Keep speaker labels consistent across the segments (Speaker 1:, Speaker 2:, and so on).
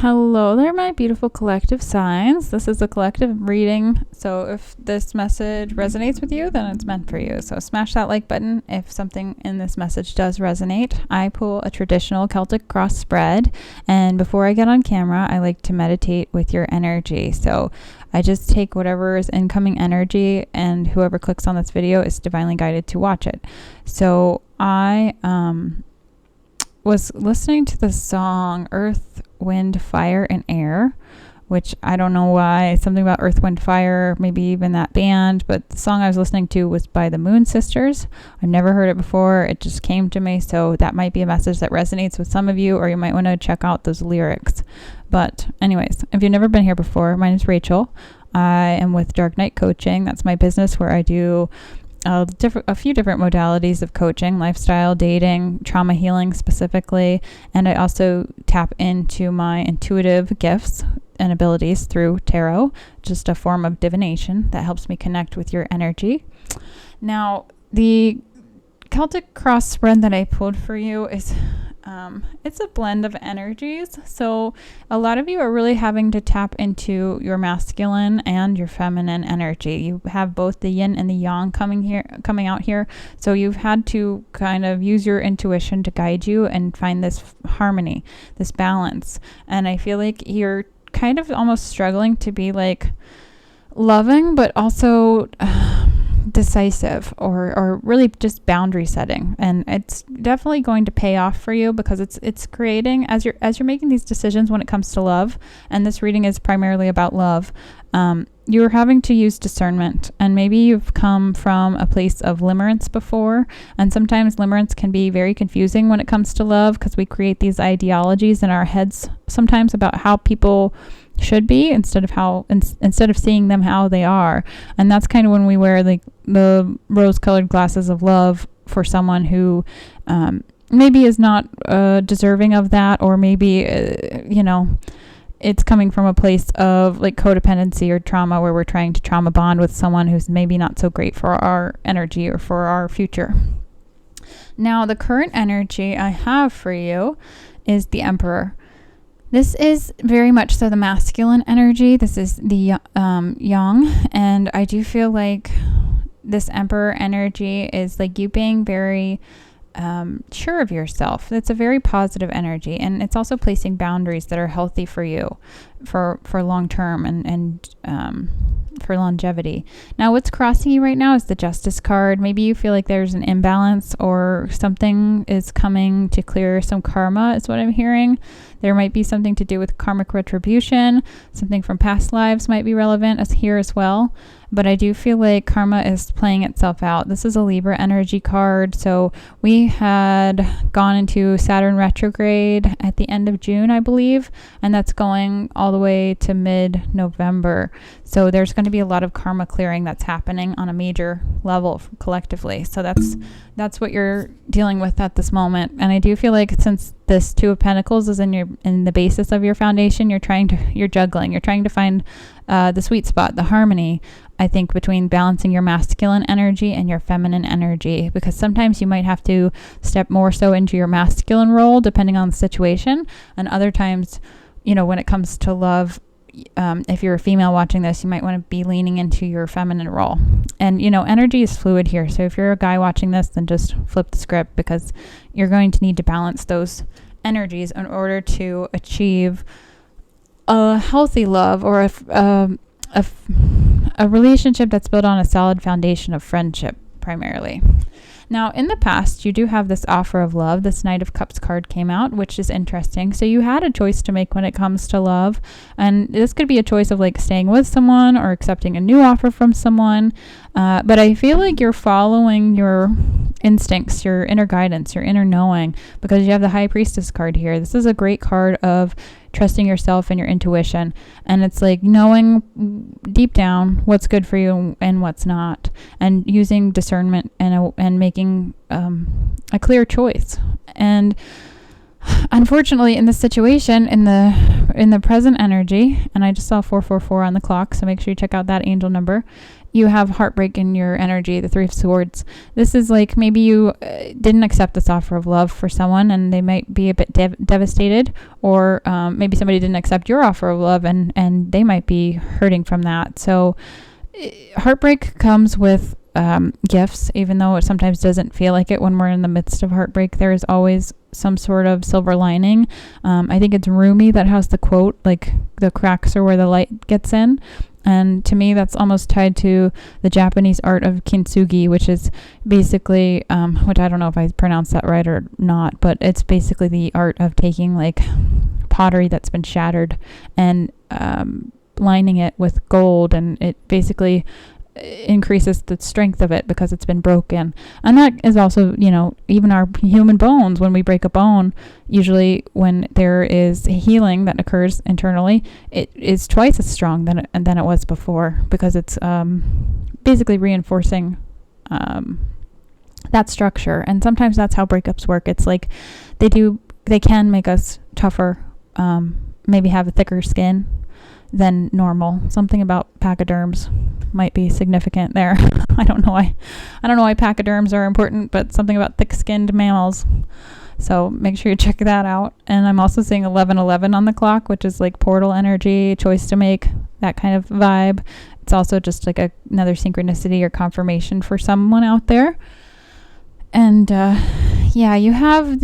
Speaker 1: Hello there, my beautiful collective signs. This is a collective reading, so if this message resonates with you, then it's meant for you. So smash that like button if something in this message does resonate. I pull a traditional Celtic cross spread, and before I get on camera, I like to meditate with your energy. So I just take whatever is incoming energy, and whoever clicks on this video is divinely guided to watch it. So I was listening to the song Earth, Wind, Fire, and Air, which I don't know why, something about Earth, Wind, Fire, maybe even that band, but the song I was listening to was by the Moon Sisters. I've never heard it before. It just came to me, so that might be a message that resonates with some of you, or you might want to check out those lyrics. But anyways, if you've never been here before, my name is Rachel. I am with Dark Night Coaching. That's my business where I do a few different modalities of coaching: lifestyle, dating, trauma healing specifically, and I also tap into my intuitive gifts and abilities through tarot, just a form of divination that helps me connect with your energy. Now, the Celtic cross spread that I pulled for you is it's a blend of energies. So a lot of you are really having to tap into your masculine and your feminine energy. You have both the yin and the yang coming out here. So you've had to kind of use your intuition to guide you and find this harmony, this balance. And I feel like you're kind of almost struggling to be like loving, but also decisive or really just boundary setting, and it's definitely going to pay off for you because it's creating as you're making these decisions when it comes to love, and this reading is primarily about love. You're having to use discernment, and maybe you've come from a place of limerence before, and sometimes limerence can be very confusing when it comes to love because we create these ideologies in our heads sometimes about how people should be instead of seeing them how they are. And that's kind of when we wear like the rose-colored glasses of love for someone who maybe is not deserving of that, or maybe it's coming from a place of like codependency or trauma where we're trying to trauma bond with someone who's maybe not so great for our energy or for our future. Now, the current energy I have for you is the Emperor. This is very much so the masculine energy. This is the yang, and I do feel like this Emperor energy is like you being very sure of yourself. It's a very positive energy, and it's also placing boundaries that are healthy for you for long term and for longevity. Now, what's crossing you right now is the Justice card. Maybe you feel like there's an imbalance or something is coming to clear some karma is what I'm hearing. There might be something to do with karmic retribution. Something from past lives might be relevant here as well. But I do feel like karma is playing itself out. This is a Libra energy card. So we had gone into Saturn retrograde at the end of June, I believe. And that's going all the way to mid-November. So there's going to be a lot of karma clearing that's happening on a major level collectively. So that's what you're dealing with at this moment. And I do feel like since this Two of Pentacles is in the basis of your foundation, you're juggling. You're trying to find the sweet spot, the harmony, I think, between balancing your masculine energy and your feminine energy, because sometimes you might have to step more so into your masculine role depending on the situation, and other times, when it comes to love, if you're a female watching this, you might want to be leaning into your feminine role. And energy is fluid here, so if you're a guy watching this, then just flip the script, because you're going to need to balance those energies in order to achieve a healthy love, or a relationship that's built on a solid foundation of friendship primarily. Now, in the past, you do have this offer of love. This Knight of Cups card came out, which is interesting. So you had a choice to make when it comes to love. And this could be a choice of like staying with someone or accepting a new offer from someone. But I feel like you're following your instincts, your inner guidance, your inner knowing, because you have the High Priestess card here. This is a great card of trusting yourself and your intuition, and it's like knowing deep down what's good for you and what's not, and using discernment and making a clear choice. And unfortunately, in this situation, in in the present energy, and I just saw 444 on the clock, so make sure you check out that angel number. You have heartbreak in your energy, the Three of Swords. This is like maybe you didn't accept this offer of love for someone, and they might be a bit devastated, or maybe somebody didn't accept your offer of love, and they might be hurting from that. So heartbreak comes with gifts, even though it sometimes doesn't feel like it when we're in the midst of heartbreak. There is always some sort of silver lining. I think it's Rumi that has the quote, like, the cracks are where the light gets in. And to me, that's almost tied to the Japanese art of kintsugi, which is basically, which I don't know if I pronounced that right or not, but it's basically the art of taking like pottery that's been shattered and lining it with gold, and it basically increases the strength of it because it's been broken. And that is also, even our human bones, when we break a bone, usually when there is healing that occurs internally, it is twice as strong than it was before, because it's basically reinforcing that structure. And sometimes that's how breakups work. It's like they can make us tougher, maybe have a thicker skin than normal. Something about pachyderms might be significant there. I don't know why pachyderms are important, but something about thick-skinned mammals. So make sure you check that out. And I'm also seeing 1111 on the clock, which is like portal energy, choice to make, that kind of vibe. It's also just like another synchronicity or confirmation for someone out there. And you have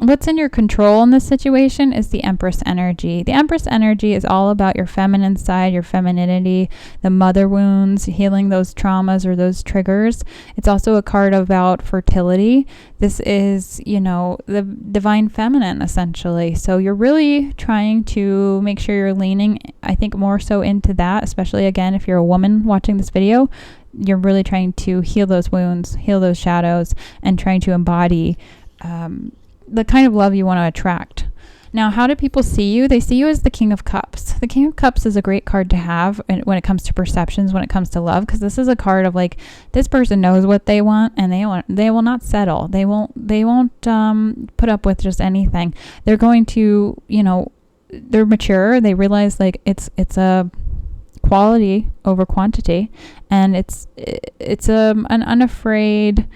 Speaker 1: what's in your control in this situation is the Empress energy. The Empress energy is all about your feminine side, your femininity, the mother wounds, healing those traumas or those triggers. It's also a card about fertility. This is, the divine feminine, essentially. So you're really trying to make sure you're leaning, I think, more so into that, especially, again, if you're a woman watching this video. You're really trying to heal those wounds, heal those shadows, and trying to embody the kind of love you want to attract. Now, how do people see you? They see you as the King of Cups. The King of Cups is a great card to have when it comes to perceptions, when it comes to love, because this is a card of like, this person knows what they want, and they will not settle. They won't put up with just anything. They're going to, they're mature. They realize like it's a quality over quantity, and it's an unafraid.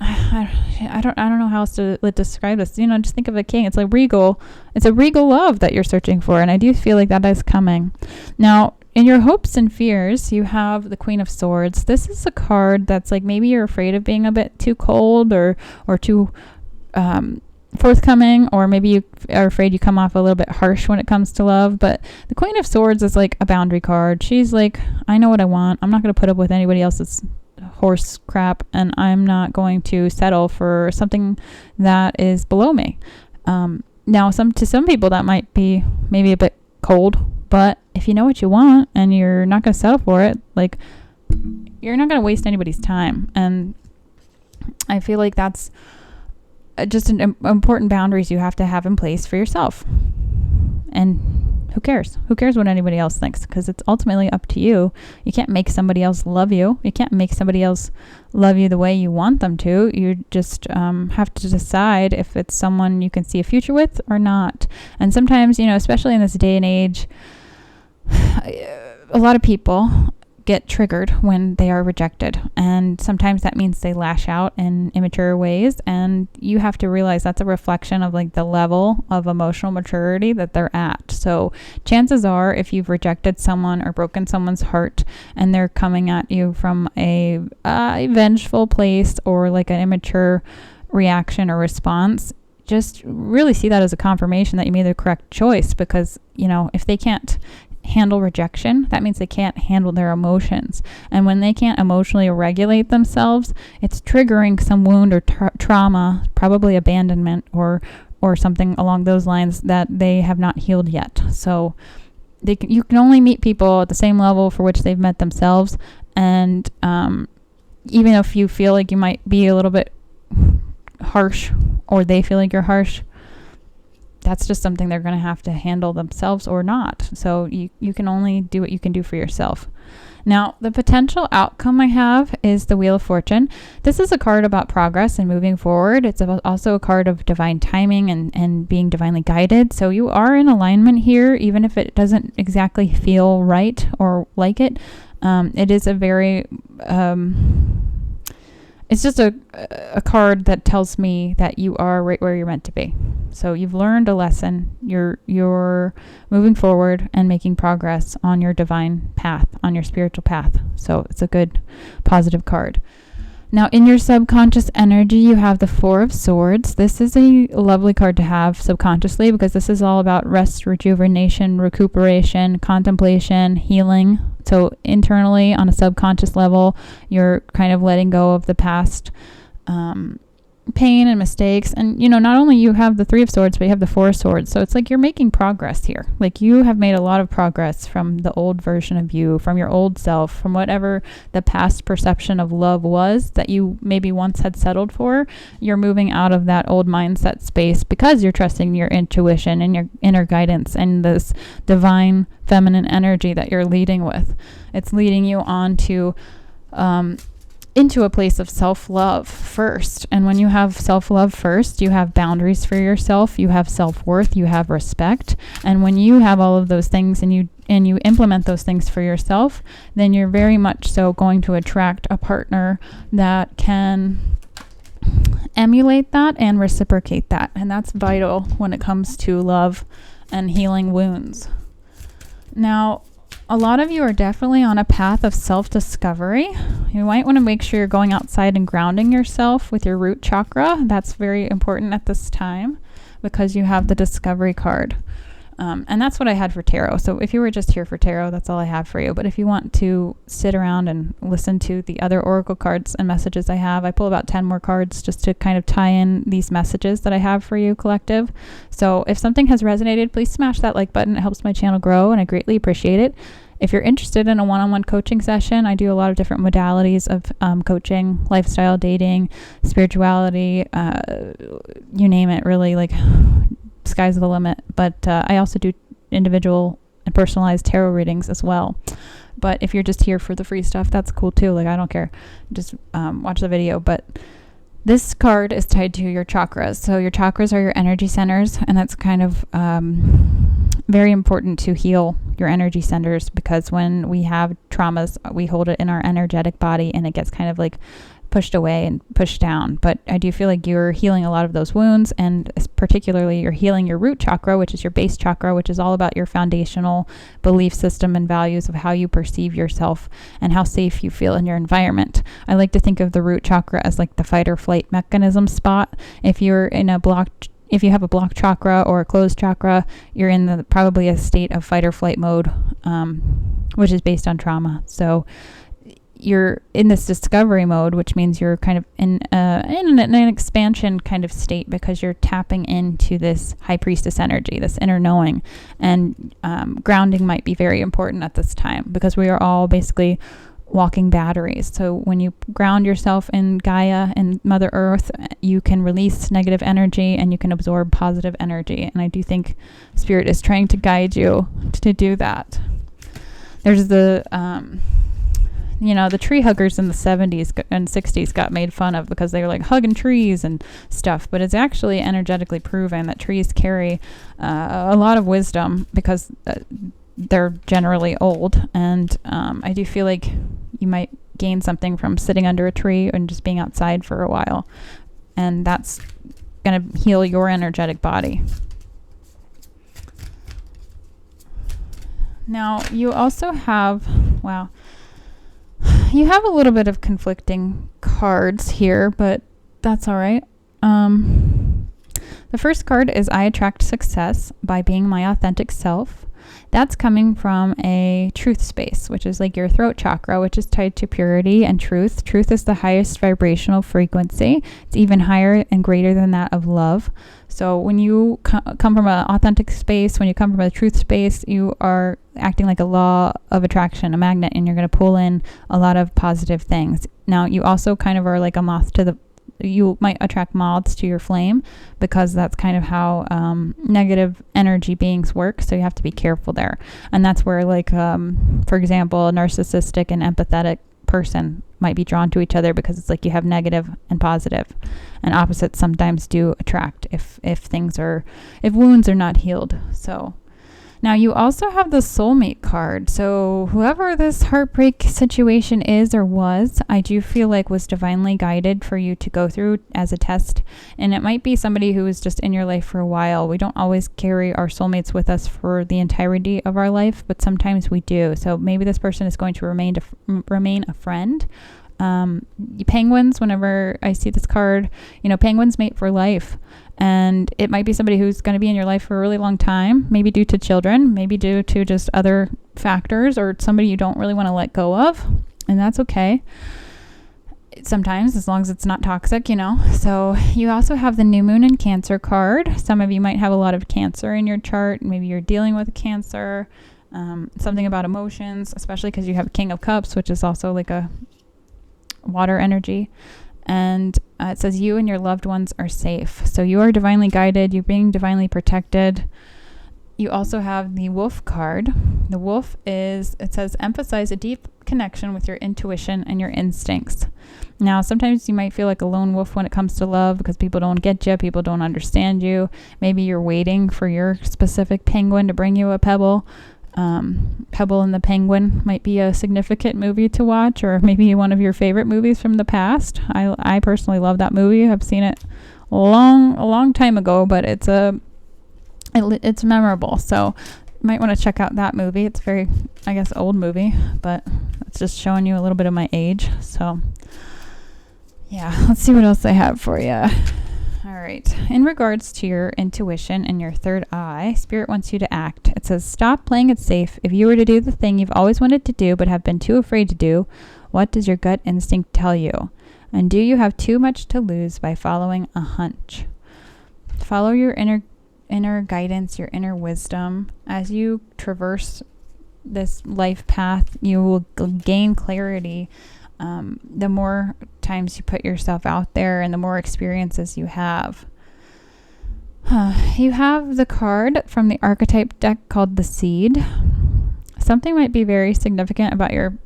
Speaker 1: I don't know how else to describe this. Just think of a king. It's like regal. It's a regal love that you're searching for, and I do feel like that is coming. Now, in your hopes and fears, you have the Queen of Swords. This is a card that's like, maybe you're afraid of being a bit too cold or too forthcoming, or maybe you are afraid you come off a little bit harsh when it comes to love. But the Queen of Swords is like a boundary card. She's like, I know what I want. I'm not going to put up with anybody else's horse crap, and I'm not going to settle for something that is below me. Now, to some people that might be maybe a bit cold, but if you know what you want and you're not going to settle for it, like, you're not going to waste anybody's time. And I feel like that's just an important boundaries you have to have in place for yourself. And who cares? Who cares what anybody else thinks? Because it's ultimately up to you. You can't make somebody else love you. You can't make somebody else love you the way you want them to. You just have to decide if it's someone you can see a future with or not. And sometimes, especially in this day and age, a lot of people get triggered when they are rejected, and sometimes that means they lash out in immature ways, and you have to realize that's a reflection of like the level of emotional maturity that they're at. So chances are, if you've rejected someone or broken someone's heart and they're coming at you from a vengeful place or like an immature reaction or response, just really see that as a confirmation that you made the correct choice, because if they can't handle rejection, that means they can't handle their emotions. And when they can't emotionally regulate themselves, it's triggering some wound or trauma, probably abandonment or something along those lines that they have not healed yet. So you can only meet people at the same level for which they've met themselves. And even if you feel like you might be a little bit harsh, or they feel like you're harsh, that's just something they're going to have to handle themselves or not. So you can only do what you can do for yourself. Now, the potential outcome I have is the Wheel of Fortune. This is a card about progress and moving forward. It's also a card of divine timing and being divinely guided. So you are in alignment here, even if it doesn't exactly feel right or like it. It is a very... it's just a card that tells me that you are right where you're meant to be. So you've learned a lesson. You're moving forward and making progress on your divine path, on your spiritual path. So it's a good, positive card. Now, in your subconscious energy, you have the Four of Swords. This is a lovely card to have subconsciously because this is all about rest, rejuvenation, recuperation, contemplation, healing. So internally, on a subconscious level, you're kind of letting go of the past pain and mistakes. And, not only you have the Three of Swords, but you have the Four of Swords. So it's like you're making progress here. Like you have made a lot of progress from the old version of you, from your old self, from whatever the past perception of love was that you maybe once had settled for. You're moving out of that old mindset space because you're trusting your intuition and your inner guidance and this divine feminine energy that you're leading with. It's leading you on to into a place of self-love first. And when you have self-love first, you have boundaries for yourself, you have self-worth, you have respect. And when you have all of those things and you implement those things for yourself, then you're very much so going to attract a partner that can emulate that and reciprocate that. And that's vital when it comes to love and healing wounds. Now, a lot of you are definitely on a path of self-discovery. You might want to make sure you're going outside and grounding yourself with your root chakra. That's very important at this time because you have the discovery card. And that's what I had for tarot. So if you were just here for tarot, that's all I have for you. But if you want to sit around and listen to the other oracle cards and messages I have, I pull about 10 more cards just to kind of tie in these messages that I have for you, collective. So if something has resonated, please smash that like button. It helps my channel grow, and I greatly appreciate it. If you're interested in a one-on-one coaching session, I do a lot of different modalities of coaching, lifestyle, dating, spirituality, you name it, really, like sky's the limit. But I also do individual and personalized tarot readings as well. But if you're just here for the free stuff, that's cool too. Like, I don't care. Just watch the video. But this card is tied to your chakras. So your chakras are your energy centers, and that's kind of very important to heal your energy centers, because when we have traumas, we hold it in our energetic body and it gets kind of like pushed away and pushed down. But I do feel like you're healing a lot of those wounds, and particularly you're healing your root chakra, which is your base chakra, which is all about your foundational belief system and values of how you perceive yourself and how safe you feel in your environment. I like to think of the root chakra as like the fight or flight mechanism spot. If you have a blocked chakra or a closed chakra, you're in probably a state of fight or flight mode, which is based on trauma. So you're in this discovery mode, which means you're kind of in an expansion kind of state, because you're tapping into this high priestess energy, this inner knowing. And grounding might be very important at this time, because we are all basically walking batteries. So when you ground yourself in Gaia and Mother Earth, you can release negative energy and you can absorb positive energy. And I do think Spirit is trying to guide you to do that. There's the tree huggers in the 70s and 60s got made fun of because they were like hugging trees and stuff. But it's actually energetically proven that trees carry a lot of wisdom, because they're generally old. And I do feel like you might gain something from sitting under a tree and just being outside for a while. And that's going to heal your energetic body. Now, you also have, you have a little bit of conflicting cards here, but that's all right. The first card is I attract success by being my authentic self. That's coming from a truth space, which is like your throat chakra, which is tied to purity and truth. Truth is the highest vibrational frequency. It's even higher and greater than that of love. So when you come from an authentic space, when you come from a truth space, you are acting like a law of attraction, a magnet, and you're going to pull in a lot of positive things. Now, you also kind of are like a moth to the you might attract moths to your flame, because that's kind of how negative energy beings work. So you have to be careful there. And that's where, like, for example, a narcissistic and empathetic person might be drawn to each other, because it's like you have negative and positive, and opposites sometimes do attract if wounds are not healed. So now you also have the soulmate card. So whoever this heartbreak situation is or was, I do feel like was divinely guided for you to go through as a test. And it might be somebody who is just in your life for a while. We don't always carry our soulmates with us for the entirety of our life, but sometimes we do. So maybe this person is going to remain a friend. Penguins, whenever I see this card, penguins mate for life. And it might be somebody who's going to be in your life for a really long time, maybe due to children, maybe due to just other factors, or somebody you don't really want to let go of. And that's okay. Sometimes, as long as it's not toxic, So you also have the new moon and Cancer card. Some of you might have a lot of Cancer in your chart. Maybe you're dealing with cancer, something about emotions, especially because you have King of Cups, which is also like a water energy. And it says you and your loved ones are safe. So you are divinely guided. You're being divinely protected. You also have the Wolf card. The Wolf it says emphasize a deep connection with your intuition and your instincts. Now, sometimes you might feel like a lone wolf when it comes to love, because people don't get you. People don't understand you. Maybe you're waiting for your specific penguin to bring you a pebble. Pebble and the Penguin might be a significant movie to watch, or maybe one of your favorite movies from the past. I personally love that movie. I've seen it a long time ago, but it's memorable. So you might want to check out that movie. It's very, I guess, old movie, but it's just showing you a little bit of my age. So yeah, let's see what else I have for you. All right. In regards to your intuition and your third eye, Spirit wants you to act. It says, stop playing it safe. If you were to do the thing you've always wanted to do but have been too afraid to do, what does your gut instinct tell you? And do you have too much to lose by following a hunch? Follow your inner guidance, your inner wisdom. As you traverse this life path, you will gain clarity. The more times you put yourself out there and the more experiences you have. You have the card from the archetype deck called the Seed. Something might be very significant about your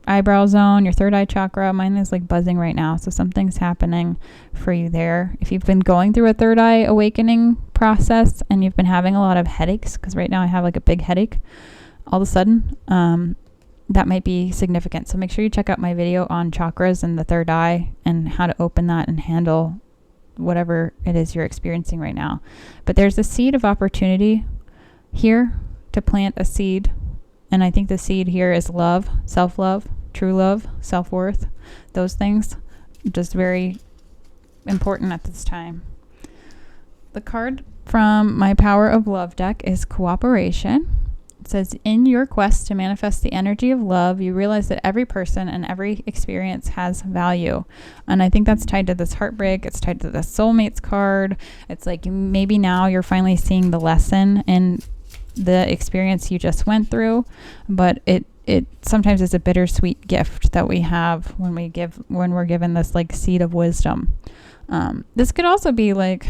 Speaker 1: eyebrow zone, your third eye chakra. Mine is like buzzing right now, so something's happening for you there. If you've been going through a third eye awakening process and you've been having a lot of headaches, because right now I have like a big headache all of a sudden, that might be significant. So make sure you check out my video on chakras and the third eye and how to open that and handle whatever it is you're experiencing right now. But there's a seed of opportunity here to plant a seed. And I think the seed here is love, self-love, true love, self-worth. Those things just very important at this time. The card from my Power of Love deck is Cooperation. It says, in your quest to manifest the energy of love, you realize that every person and every experience has value. And I think that's tied to this heartbreak. It's tied to the soulmates card. It's like maybe now you're finally seeing the lesson in the experience you just went through. But it sometimes is a bittersweet gift that we have when we're given this like seed of wisdom. This could also be like,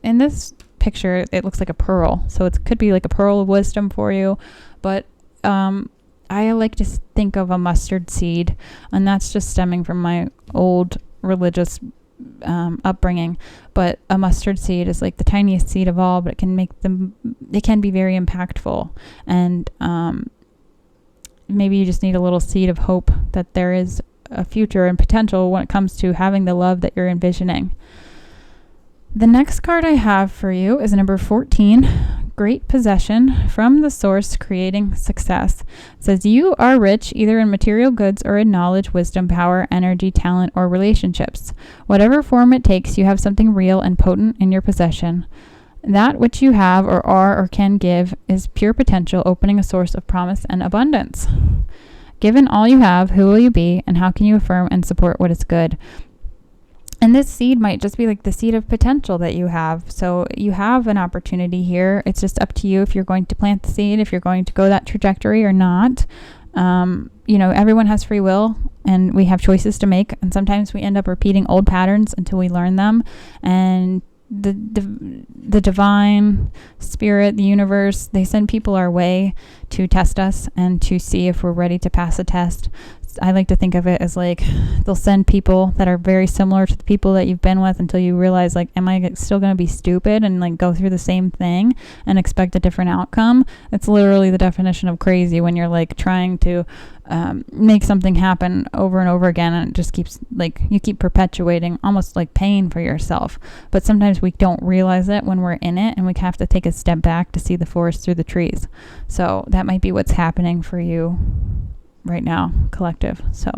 Speaker 1: in this picture, it looks like a pearl, so it could be like a pearl of wisdom for you. But I like to think of a mustard seed, and that's just stemming from my old religious upbringing. But a mustard seed is like the tiniest seed of all, but it can be very impactful. And maybe you just need a little seed of hope that there is a future and potential when it comes to having the love that you're envisioning. The next card I have for you is number 14, Great Possession, from the source creating success. It says, you are rich either in material goods or in knowledge, wisdom, power, energy, talent, or relationships. Whatever form it takes, you have something real and potent in your possession. That which you have or are or can give is pure potential, opening a source of promise and abundance. Given all you have, who will you be, and how can you affirm and support what is good? And this seed might just be like the seed of potential that you have. So you have an opportunity here. It's just up to you if you're going to plant the seed, if you're going to go that trajectory or not. Everyone has free will. and we have choices to make, and sometimes we end up repeating old patterns until we learn them. And the divine spirit, the universe, they send people our way to test us and to see if we're ready to pass a test. I like to think of it as like they'll send people that are very similar to the people that you've been with until you realize, like, am I still going to be stupid and like go through the same thing and expect a different outcome? It's literally the definition of crazy when you're like trying to make something happen over and over again, and it just keeps, like, you keep perpetuating almost like pain for yourself. But sometimes we don't realize it when we're in it, and we have to take a step back to see the forest through the trees. So that might be what's happening for you right now, collective. So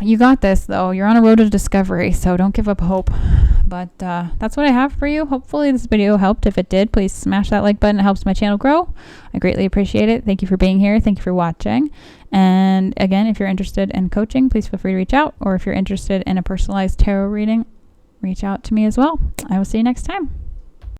Speaker 1: you got this, though. You're on a road to discovery, so don't give up hope. But that's what I have for you. Hopefully this video helped. If it did, please smash that like button. It helps my channel grow. I greatly appreciate it. Thank you for being here. Thank you for watching. And again, if you're interested in coaching, please feel free to reach out. Or if you're interested in a personalized tarot reading, reach out to me as well. I will see you next time.